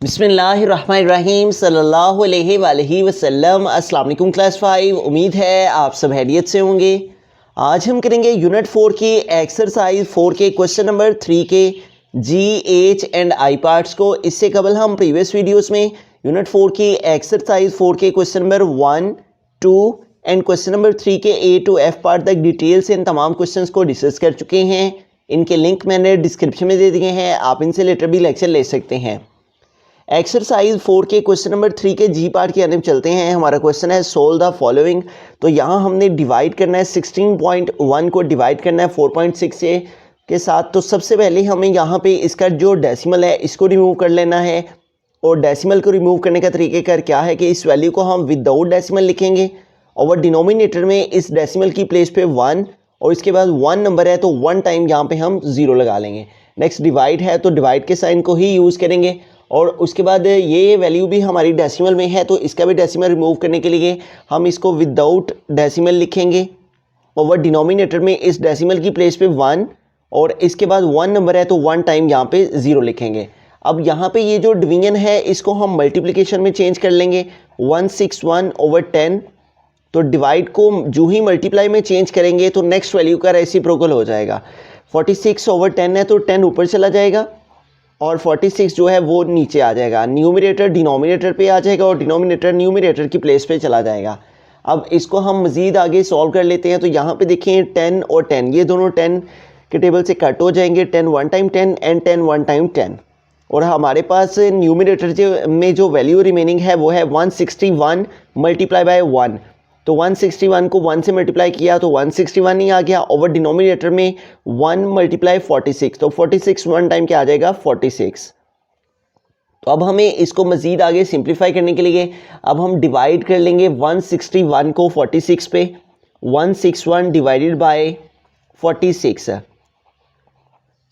बिस्मिल्लाहिर्रहमानिर्रहीम सल्लल्लाहु अलैहि वसल्लम। अस्सलाम वालेकुम क्लास 5। उम्मीद है आप सब हैरियत से होंगे। आज हम करेंगे यूनिट 4 की एक्सरसाइज 4 के क्वेश्चन नंबर 3 के जी एच एंड आई पार्ट्स को। इससे कबल हम प्रीवियस वीडियोस में यूनिट 4 की एक्सरसाइज 4 के question number 1, 2 and question number 3 के ए टू एफ पार्ट तक डिटेल से इन तमाम क्वेश्चंस को डिस्कस कर चुके हैं। इनके लिंक मैंने डिस्क्रिप्शन में दे दिए हैं, आप इनसे लेटर भी लेक्चर ले सकते हैं। एक्सरसाइज 4 के क्वेश्चन नंबर 3 के जी पार्ट की तरफ चलते हैं। हमारा क्वेश्चन है सोल्व द फॉलोइंग। तो यहाँ हमने डिवाइड करना है 16.1 को डिवाइड करना है 4.6 के साथ। तो सबसे पहले हमें यहाँ पे इसका जो डेसिमल है इसको रिमूव कर लेना है। और डेसिमल को रिमूव करने का तरीक़ेकार क्या है कि इस वैल्यू को हम विदाउट डेसिमल लिखेंगे और डिनोमिनेटर में इस डेसिमल की प्लेस पे 1 और इसके बाद 1 नंबर है तो 1 टाइम यहाँ पे हम 0 लगा लेंगे। नेक्स्ट डिवाइड है तो डिवाइड के साइन को ही यूज़ करेंगे और उसके बाद ये वैल्यू भी हमारी डेसिमल में है तो इसका भी डेसिमल रिमूव करने के लिए हम इसको विदाउट डेसिमल लिखेंगे और डिनोमिनेटर में इस डेसिमल की प्लेस पे 1 और इसके बाद 1 नंबर है तो 1 टाइम यहाँ पे 0 लिखेंगे। अब यहाँ पे ये जो डिवीजन है इसको हम मल्टीप्लिकेशन में चेंज कर लेंगे 161/10। तो डिवाइड को जो ही मल्टीप्लाई में चेंज करेंगे तो नेक्स्ट वैल्यू का रेसिप्रोकल हो जाएगा। 46/10 है तो 10 ऊपर चला जाएगा और 46 जो है वो नीचे आ जाएगा। न्यूमरेटर डिनोमिनेटर पे आ जाएगा और डिनोमिनेटर न्यूमरेटर की प्लेस पे चला जाएगा। अब इसको हम मज़ीद आगे सॉल्व कर लेते हैं। तो यहाँ पे देखिए 10 और 10 ये दोनों 10 के टेबल से कट हो जाएंगे। 10 1 टाइम 10 एंड 10 1 टाइम 10 और हमारे पास न्यूमरेटर में जो वैल्यू रिमेनिंग है वो है 161 मल्टीप्लाई बाय 1। तो 161 को 1 से मल्टीप्लाई किया तो 161 ही आ गया। ओवर डिनोमिनेटर में 1 मल्टीप्लाई 46 तो 46 1 टाइम क्या आ जाएगा 46। तो अब हमें इसको मज़ीद आगे सिंप्लीफाई करने के लिए अब हम डिवाइड कर लेंगे 161 को 46 पे। 161 डिवाइडेड बाय 46।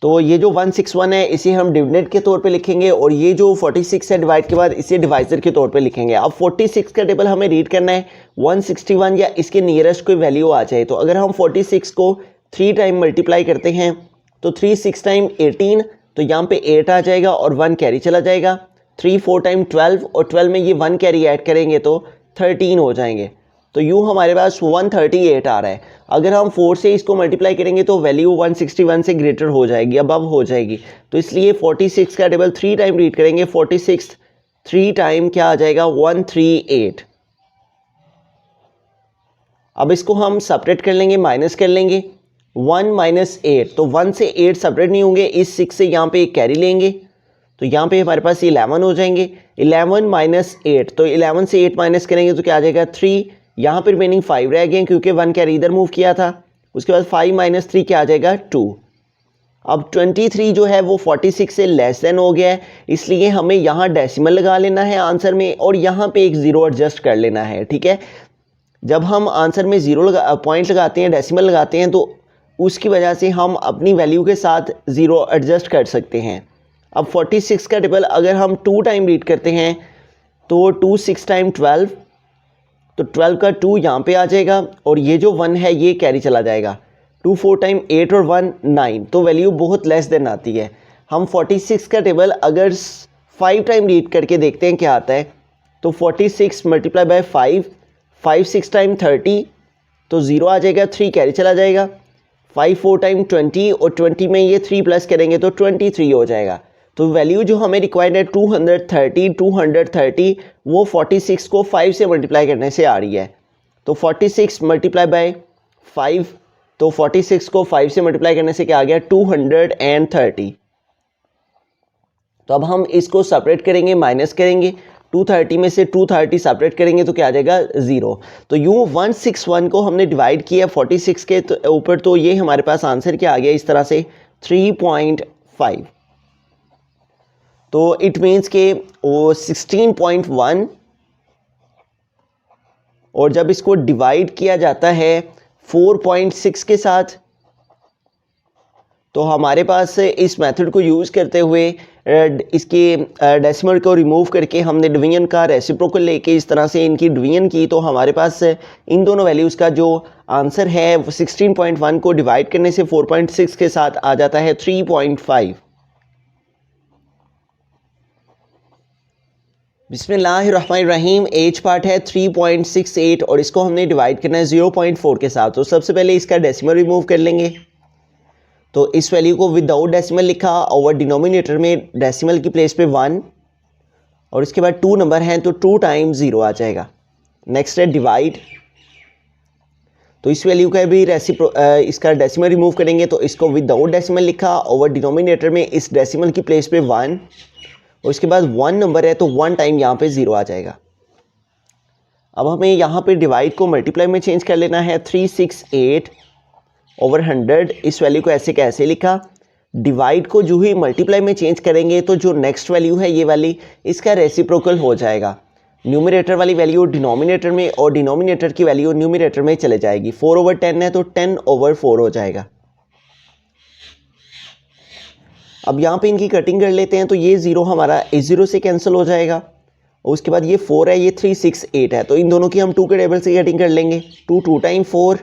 तो ये जो 161 है इसे हम डिविडेंड के तौर पे लिखेंगे और ये जो 46 है डिवाइड के बाद इसे डिवाइजर के तौर पे लिखेंगे। अब 46 का टेबल हमें रीड करना है 161 या इसके नियरेस्ट कोई वैल्यू आ जाए। तो अगर हम 46 को 3 टाइम मल्टीप्लाई करते हैं तो 3 6 टाइम 18 तो यहाँ पे 8 आ जाएगा और 1 कैरी चला जाएगा। 3 4 टाइम 12 और 12 में ये 1 कैरी ऐड करेंगे तो 13 हो जाएंगे। तो यूँ हमारे पास 138 आ रहा है। अगर हम 4 से इसको मल्टीप्लाई करेंगे तो वैल्यू 161 से ग्रेटर हो जाएगी, अबव हो जाएगी। तो इसलिए 46 का टेबल 3 टाइम रीड करेंगे। 46 3 टाइम क्या आ जाएगा 138। अब इसको हम सेपरेट कर लेंगे, माइनस कर लेंगे 1 माइनस 8। तो 1 से 8 सेपरेट नहीं होंगे, इस 6 से यहाँ पे एक कैरी लेंगे तो यहाँ पे हमारे पास 11 हो जाएंगे। 11 माइनस 8 तो 11 से 8 माइनस करेंगे तो क्या आ जाएगा 3। यहाँ पर रिमेनिंग 5 रह गए क्योंकि 1 कैरी इधर मूव किया था। उसके बाद 5 माइनस 3 क्या आ जाएगा 2। अब 23 जो है वो 46 से लेस देन हो गया है इसलिए हमें यहाँ डेसिमल लगा लेना है आंसर में और यहाँ पे एक 0 एडजस्ट कर लेना है। ठीक है, जब हम आंसर में 0 पॉइंट लगाते हैं, डेसिमल लगाते हैं तो उसकी वजह से हम अपनी वैल्यू के साथ 0 एडजस्ट कर सकते हैं। अब 46 का टेबल अगर हम 2 टाइम रीड करते हैं तो 2 6 टाइम 12 तो 12 का 2 यहाँ पे आ जाएगा और ये जो 1 है ये कैरी चला जाएगा। 2 4 टाइम 8 और 1 9 तो वैल्यू बहुत लेस देन आती है। हम 46 का टेबल अगर 5 टाइम रीड करके देखते हैं क्या आता है। तो 46 मल्टीप्लाई बाय 5 5 6 टाइम 30 तो 0 आ जाएगा, 3 कैरी चला जाएगा। 5 4 टाइम 20 और 20 में ये 3 प्लस करेंगे तो 23 हो जाएगा। तो वैल्यू जो हमें रिक्वायर्ड है 230 वो 46 को 5 से मल्टीप्लाई करने से आ रही है। तो 46 मल्टीप्लाई बाय 5 तो 46 को 5 से मल्टीप्लाई करने से क्या आ गया 230। तो अब हम इसको सेपरेट करेंगे, माइनस करेंगे। 230 में से 230 सेपरेट करेंगे तो क्या आ जाएगा 0। तो यूँ 161 को हमने डिवाइड किया 46 के ऊपर तो ये हमारे पास आंसर क्या आ गया इस तरह से 3.5। तो इट मीन्स के वो 16.1 और जब इसको डिवाइड किया जाता है 4.6 के साथ तो हमारे पास इस मेथड को यूज़ करते हुए इसके डेसिमल को रिमूव करके हमने डिवीजन का रेसिप्रोकल लेके इस तरह से इनकी डिवीजन की तो हमारे पास इन दोनों वैल्यूज़ का जो आंसर है 16.1 को डिवाइड करने से 4.6 के साथ आ जाता है 3.5। बिस्मिल्लाहिर्रहमानिर्रहीम। एज पार्ट है 3.68 और इसको हमने डिवाइड करना है 0.4 के साथ। तो सबसे पहले इसका डेसिमल रिमूव कर लेंगे। तो इस वैल्यू को विदाउट डेसिमल लिखा, ओवर डिनोमिनेटर में डेसिमल की प्लेस पे 1 और इसके बाद 2 नंबर हैं तो 2 टाइम्स 0 आ जाएगा। नेक्स्ट है डिवाइड। तो इस वैल्यू का भी इसका डेसिमल रिमूव करेंगे तो इसको विदाउट डेसिमल लिखा, ओवर डिनोमिनेटर में इस डेसिमल की प्लेस पे 1 और इसके बाद 1 नंबर है तो 1 टाइम यहाँ पे 0 आ जाएगा। अब हमें यहाँ पे डिवाइड को मल्टीप्लाई में चेंज कर लेना है। 368 ओवर 100 इस वैल्यू को ऐसे कैसे लिखा। डिवाइड को जो ही मल्टीप्लाई में चेंज करेंगे तो जो नेक्स्ट वैल्यू है ये वाली, इसका रेसिप्रोकल हो जाएगा। न्यूमरेटर वाली वैल्यू डिनोमिनेटर में और डिनोमिनेटर की वैल्यू न्यूमरेटर में चले जाएगी। 4 ओवर 10 है तो 10 ओवर 4 हो जाएगा। अब यहाँ पे इनकी कटिंग कर लेते हैं तो ये 0 हमारा इस 0 से कैंसिल हो जाएगा और उसके बाद ये 4 है, ये 368 है तो इन दोनों की हम 2 के टेबल से कटिंग कर लेंगे। 2 टाइम 4,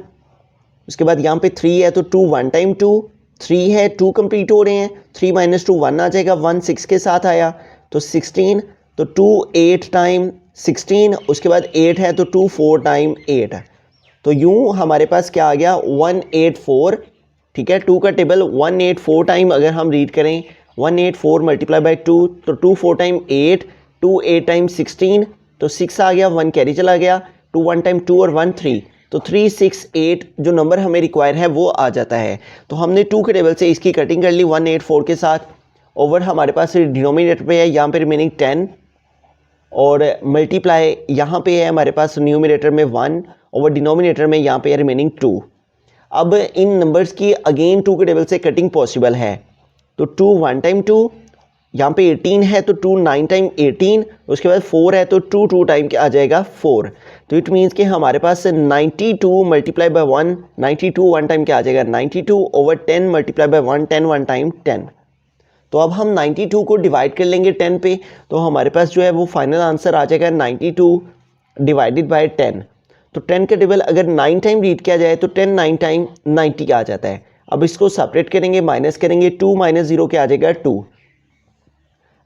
उसके बाद यहाँ पे 3 है तो 2 1 टाइम 2, 3 है 2 कंप्लीट हो रहे हैं, 3 माइनस 2 1 आ जाएगा, 1 6 के साथ आया तो 16, तो 2 8 टाइम 16, उसके बाद 8 है तो 2 4 टाइम 8 है तो यूँ हमारे पास क्या आ गया 184। ठीक है, 2 का टेबल 184 टाइम अगर हम रीड करें 184 मल्टीप्लाई बाई 2 तो 2 4 टाइम 8, 2 8 टाइम 16 तो 6 आ गया, 1 कैरी चला गया, 2 1 टाइम 2 और 1 3 तो 368 जो नंबर हमें रिक्वायर है वो आ जाता है। तो हमने 2 के टेबल से इसकी कटिंग कर ली 184 के साथ। ओवर हमारे पास डिनोमिनेटर पे है यहाँ पे रिमेनिंग 10 और मल्टीप्लाई यहाँ पे है हमारे पास न्यूमरेटर में 1 ओवर डिनोमिनेटर में यहाँ पे है रिमेनिंग 2। अब इन नंबर्स की अगेन 2 के टेबल से कटिंग पॉसिबल है तो 2 1 टाइम 2, यहाँ पे 18 है तो 2 9 टाइम 18, उसके बाद 4 है तो 2 2 टाइम क्या आ जाएगा 4। तो इट मीन्स कि हमारे पास 92 मल्टीप्लाई बाय 1, 92 1 टाइम क्या आ जाएगा 92 ओवर 10 मल्टीप्लाई बाय 1, 10 1 टाइम 10। तो अब हम 92 को डिवाइड कर लेंगे 10 पे तो हमारे पास जो है वो फाइनल आंसर आ जाएगा 92 डिवाइडेड बाय 10। तो 10 का टेबल अगर 9 टाइम रीड किया जाए तो 10 9 टाइम 90 आ जाता है। अब इसको सेपरेट करेंगे, माइनस करेंगे, 2 माइनस 0 क्या आ जाएगा 2।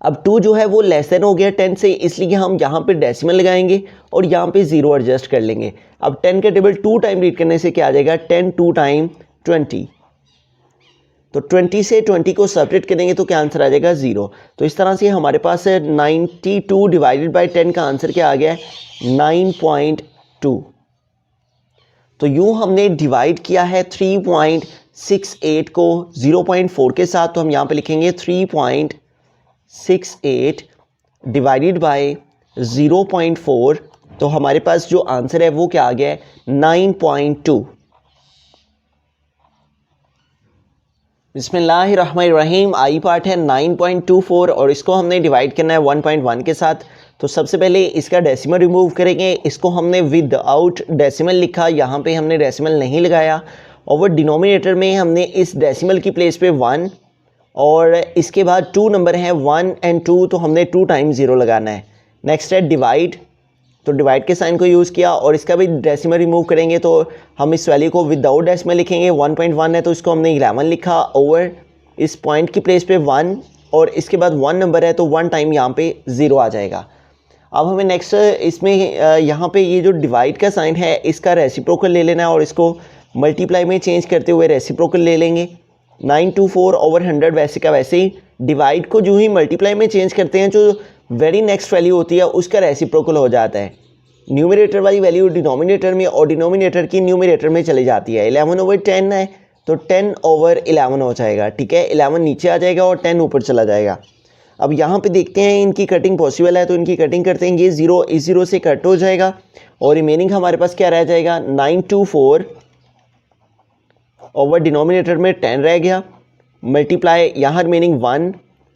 अब 2 जो है वो लेस देन हो गया 10 से, इसलिए हम यहाँ पे डेसिमल लगाएंगे और यहाँ पे 0 एडजस्ट कर लेंगे। अब 10 का टेबल 2 टाइम रीड करने से क्या आ जाएगा 10 2 टाइम 20। तो 20 से 20 को सेपरेट करेंगे तो क्या आंसर आ जाएगा 0। तो इस तरह से हमारे पास 92 डिवाइडेड बाय 10 का आंसर क्या आ गया 9.2। तो यूँ हमने डिवाइड किया है 3.68 को 0.4 के साथ। तो हम यहाँ पे लिखेंगे 3.68 डिवाइडेड बाय 0.4 तो हमारे पास जो आंसर है वो क्या आ गया है 9.2। बिस्मिल्लाहिर्रहमानिर्रहीम। आई पार्ट है 9.24 और इसको हमने डिवाइड करना है 1.1 के साथ। तो सबसे पहले इसका डेसिमल रिमूव करेंगे। इसको हमने विदाउट डेसिमल लिखा, यहाँ पे हमने डेसिमल नहीं लगाया। ओवर डिनोमिनेटर में हमने इस डेसिमल की प्लेस पे 1 और इसके बाद 2 नंबर हैं 1 एंड 2 तो हमने 2 टाइम 0 लगाना है। नेक्स्ट है डिवाइड, तो डिवाइड के साइन को यूज़ किया और इसका भी डेसिमल रिमूव करेंगे तो हम इस वैल्यू को विदाउट डेसिमल लिखेंगे। 1.1 है तो इसको हमने 11 लिखा, ओवर इस पॉइंट की प्लेस पे 1 और इसके बाद 1 नंबर है तो 1 टाइम यहाँ पे 0 आ जाएगा। अब हमें नेक्स्ट इसमें यहाँ पे ये जो डिवाइड का साइन है इसका रेसिप्रोकल ले लेना है और इसको मल्टीप्लाई में चेंज करते हुए रेसिप्रोकल ले लेंगे। 924 ओवर 100 वैसे का वैसे ही। डिवाइड को जो ही मल्टीप्लाई में चेंज करते हैं जो वेरी नेक्स्ट वैल्यू होती है उसका रेसिप्रोकल हो जाता है। न्यूमरेटर वाली वैल्यू डिनोमिनेटर में और डिनोमिनेटर की न्यूमरेटर में चली जाती है। 11 ओवर 10 है तो 10 ओवर 11 हो जाएगा। ठीक है, 11 नीचे आ जाएगा और 10 ऊपर चला जाएगा। अब यहाँ पे देखते हैं इनकी कटिंग पॉसिबल है तो इनकी कटिंग करते हैं। ये 0 इस 0 से कट हो जाएगा और रिमेनिंग हमारे पास क्या रह जाएगा 924 ओवर डिनोमिनेटर में 10 रह गया, मल्टीप्लाई यहाँ रिमेनिंग 1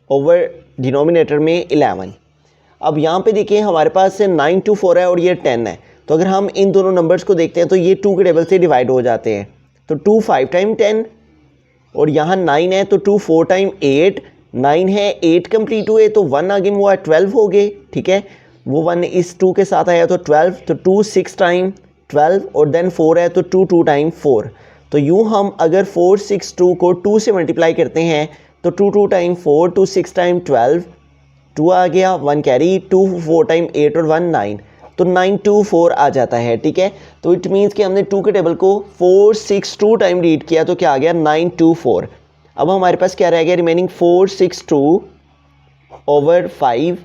ओवर डिनोमिनेटर में 11। अब यहाँ पे देखिए हमारे पास 924 है और ये 10 है तो अगर हम इन दोनों नंबर्स को देखते हैं तो ये 2 के टेबल से डिवाइड हो जाते हैं। तो 2 5 टाइम 10 और यहाँ 9 है तो 2 4 टाइम 8, 9 है 8 कंप्लीट हुए तो 1 आगे हुआ 12 हो गए। ठीक है, वो 1 इस 2 के साथ आया तो 12, तो 2 6 टाइम 12 और देन 4 है तो 2 2 टाइम 4। तो यूँ हम अगर 4 6 2 को 2 से मल्टीप्लाई करते हैं तो 2 2 टाइम 4, 2 6 टाइम 12 2 आ गया, 1 कैरी, 2 4 टाइम 8 और 1 9, तो 924 आ जाता है। ठीक है, तो इट मीन्स कि हमने 2 के टेबल को 462 टाइम रीड किया तो क्या आ गया 924। अब हमारे पास क्या रह गया remaining 462 over 5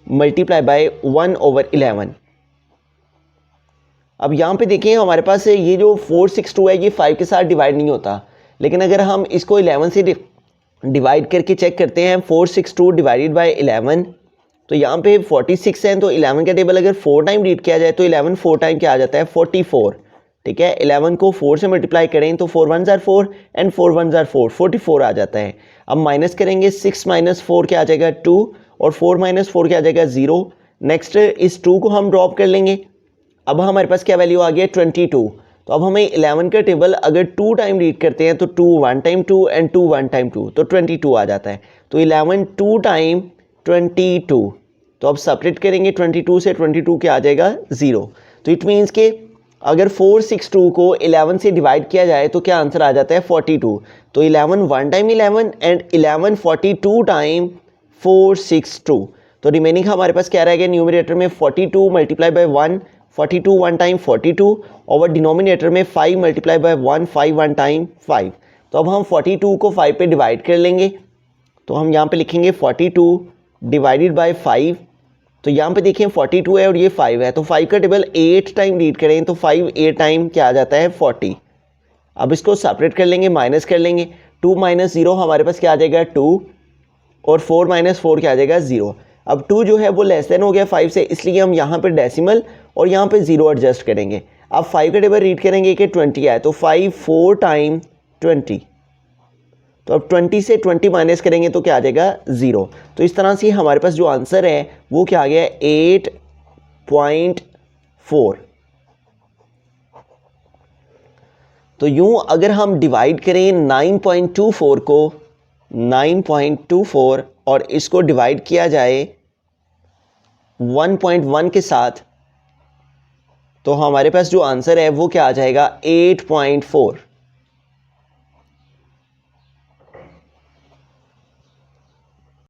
multiply by 1 over 11। अब यहाँ पे देखें हमारे पास ये जो 462 है ये 5 के साथ डिवाइड नहीं होता, लेकिन अगर हम इसको 11 से डिवाइड करके चेक करते हैं 462 डिवाइडेड बाय 11, तो यहाँ पे 46 है, तो 11 का टेबल अगर 4 टाइम रीड किया जाए तो 11 4 टाइम क्या आ जाता है 44। ठीक है, 11 को 4 से मल्टीप्लाई करें तो 4 1 जार 4 एंड 4 1 जार 4, 44 आ जाता है। अब माइनस करेंगे, 6 माइनस 4 क्या आ जाएगा 2 और 4 माइनस 4 क्या आ जाएगा 0। नेक्स्ट इस 2 को हम ड्रॉप कर लेंगे। अब हमारे पास क्या वैल्यू आ गया 22। तो अब हमें 11 का टेबल अगर 2 टाइम रीड करते हैं तो 2 1 टाइम 2 एंड 2 1 टाइम 2, तो 22 आ जाता है। तो 11 2 टाइम 22, तो अब सेपरेट करेंगे 22 से, 22 क्या आ जाएगा 0। तो इट मीन्स के अगर 462 को 11 से डिवाइड किया जाए तो क्या आंसर आ जाता है 42। तो 11 1 टाइम 11 एंड 11 42 टाइम 462। तो रिमेनिंग हमारे पास क्या रह गया न्यूमरेटर में 42 मल्टीप्लाई बाय 1, 42 1 टाइम 42 और डिनोमिनेटर में 5 मल्टीप्लाई बाय 1, 5 1 टाइम 5। तो अब हम 42 को 5 पे डिवाइड कर लेंगे, तो हम यहाँ पे लिखेंगे 42 डिवाइडेड बाय 5। तो यहाँ पे देखिए 42 है और ये 5 है, तो 5 का टेबल 8 टाइम रीड करें तो 5 8 टाइम क्या आ जाता है 40। अब इसको सेपरेट कर लेंगे, माइनस कर लेंगे, 2 माइनस 0 हमारे पास क्या आ जाएगा 2 और 4 माइनस 4 क्या आ जाएगा 0। अब 2 जो है वो लेस देन हो गया 5 से, इसलिए हम यहाँ पे डेसिमल और यहाँ पे 0 एडजस्ट करेंगे। अब 5 का टेबल रीड करेंगे कि 20 आए, तो 5 4 टाइम 20, तो अब 20 से 20 माइनस करेंगे तो क्या आ जाएगा 0। तो इस तरह से हमारे पास जो आंसर है वो क्या आ गया 8.4। तो यूं अगर हम डिवाइड करें 9.24 को 9.24 और इसको डिवाइड किया जाए 1.1 के साथ, तो हमारे पास जो आंसर है वो क्या आ जाएगा 8.4।